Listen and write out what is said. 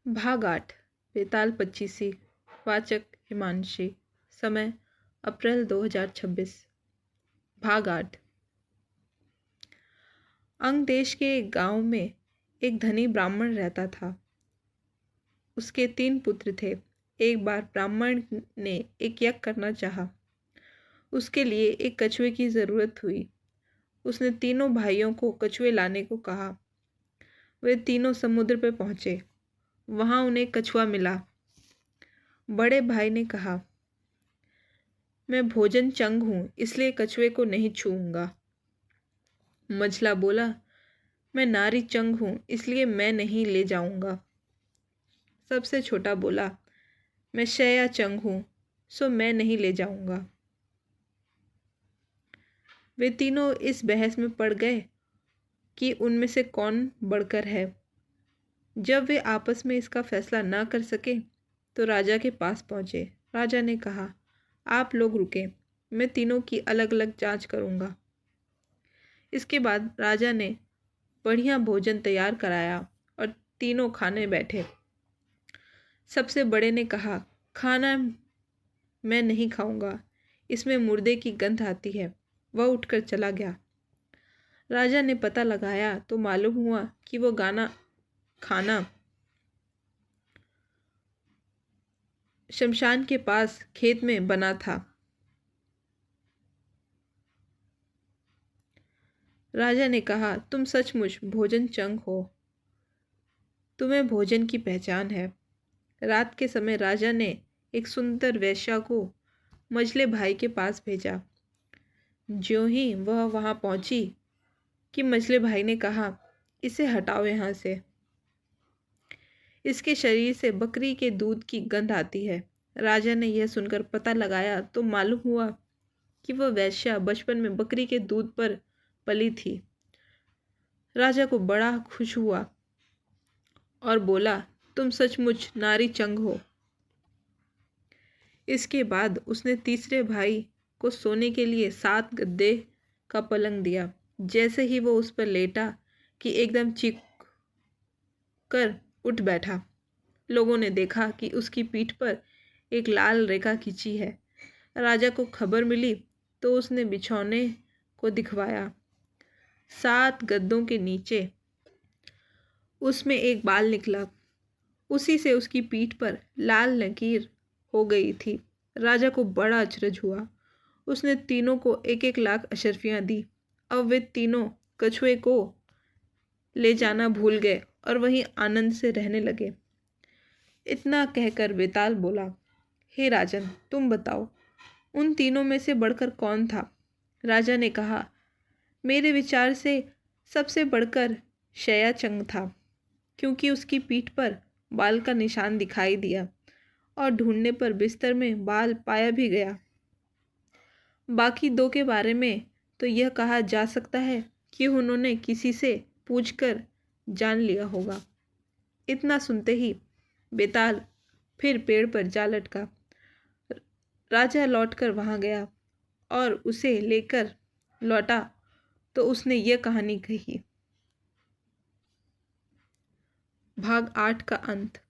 भाग 8 बेताल 25सी। वाचक हिमांशी। समय अप्रैल 2026। भाग 8। अंग देश के एक गांव में एक धनी ब्राह्मण रहता था। उसके 3 पुत्र थे। एक बार ब्राह्मण ने एक यज्ञ करना चाहा। उसके लिए एक कछुए की ज़रूरत हुई। उसने तीनों भाइयों को कछुए लाने को कहा। वे तीनों समुद्र पर पहुँचे। वहाँ उन्हें कछुआ मिला। बड़े भाई ने कहा, मैं भोजन चंग हूँ, इसलिए कछुए को नहीं छूऊंगा। मझला बोला, मैं नारी चंग हूँ, इसलिए मैं नहीं ले जाऊंगा। सबसे छोटा बोला, मैं शया चंग हूँ, सो मैं नहीं ले जाऊंगा। वे तीनों इस बहस में पड़ गए कि उनमें से कौन बढ़कर है। जब वे आपस में इसका फैसला ना कर सके तो राजा के पास पहुँचे। राजा ने कहा, आप लोग रुकें, मैं तीनों की अलग अलग जांच करूँगा। इसके बाद राजा ने बढ़िया भोजन तैयार कराया और तीनों खाने बैठे। सबसे बड़े ने कहा, खाना मैं नहीं खाऊंगा, इसमें मुर्दे की गंध आती है। वह उठकर चला गया। राजा ने पता लगाया तो मालूम हुआ कि वो खाना शमशान के पास खेत में बना था। राजा ने कहा, तुम सचमुच भोजन चंग हो, तुम्हें भोजन की पहचान है। रात के समय राजा ने एक सुंदर वेश्या को मझले भाई के पास भेजा। ज्यों ही वह वहां पहुंची कि मझले भाई ने कहा, इसे हटाओ यहाँ से, इसके शरीर से बकरी के दूध की गंध आती है। राजा ने यह सुनकर पता लगाया तो मालूम हुआ कि वह वेश्या बचपन में बकरी के दूध पर पली थी। राजा को बड़ा खुश हुआ और बोला, तुम सचमुच नारी चंग हो। इसके बाद उसने तीसरे भाई को सोने के लिए 7 गद्दे का पलंग दिया। जैसे ही वो उस पर लेटा कि एकदम चीख कर उठ बैठा। लोगों ने देखा कि उसकी पीठ पर एक लाल रेखा खींची है। राजा को खबर मिली तो उसने बिछौने को दिखवाया। 7 गद्दों के नीचे उसमें एक बाल निकला। उसी से उसकी पीठ पर लाल लकीर हो गई थी। राजा को बड़ा अचरज हुआ। उसने तीनों को 1-1 लाख अशर्फियाँ दी। अब वे तीनों कछुए को ले जाना भूल गए और वहीं आनंद से रहने लगे। इतना कहकर बेताल बोला, हे राजन, तुम बताओ, उन तीनों में से बढ़कर कौन था? राजा ने कहा, मेरे विचार से सबसे बढ़कर शया चंग था, क्योंकि उसकी पीठ पर बाल का निशान दिखाई दिया और ढूंढने पर बिस्तर में बाल पाया भी गया। बाकी 2 के बारे में तो यह कहा जा सकता है कि उन्होंने किसी से पूछकर जान लिया होगा। इतना सुनते ही बेताल फिर पेड़ पर जा लटका। राजा लौटकर वहां गया और उसे लेकर लौटा तो उसने यह कहानी कही। भाग 8 का अंत।